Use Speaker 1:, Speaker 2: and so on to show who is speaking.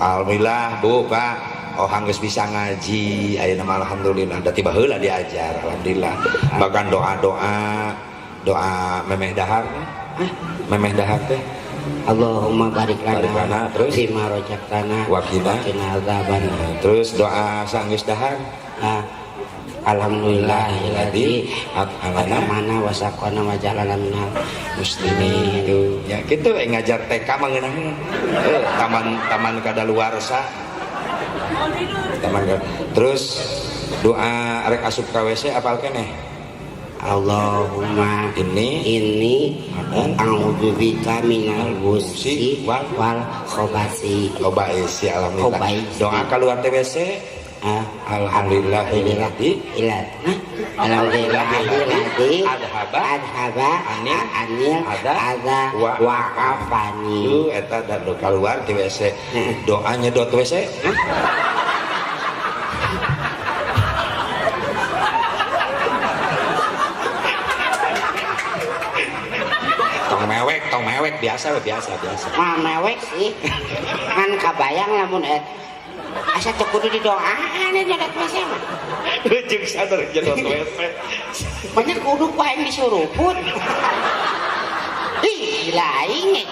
Speaker 1: Alhamdulillah Bu Pak oh geus bisa ngaji ayeuna mah alhamdulillah da tiba heula diajar alhamdulillah bahkan doa memeh dahar teh
Speaker 2: Allahumma barik lana
Speaker 1: terus
Speaker 2: fima rojaktana
Speaker 1: wakina
Speaker 2: adzaban.
Speaker 1: Terus doa sanggeus dahar
Speaker 2: alhamdulillahilladzi atamana wa saqana wa jalana minal muslimin.
Speaker 1: Itu ya kitu ngajar TK mah ngeunah taman kadaluarsa taman. Terus doa rek asup ka WC apal keneh
Speaker 2: Allahumma inni a'udzubika minal khubuthi wal khabasi.
Speaker 1: Alhamdulillah. Doa keluar WC alhamdulillahilladzi adhaba anil adza wa afani. Eta da keluar di WC. Doa nyedot WC. Tong mewek biasa.
Speaker 2: Mah mewek sih. Kan kabayang lamun asa teu kudu didoaan nyedot WC mah.
Speaker 1: Jeung sadar nyedot WC.
Speaker 2: Banyak kudu paeng disuruput. Ih, gila aing.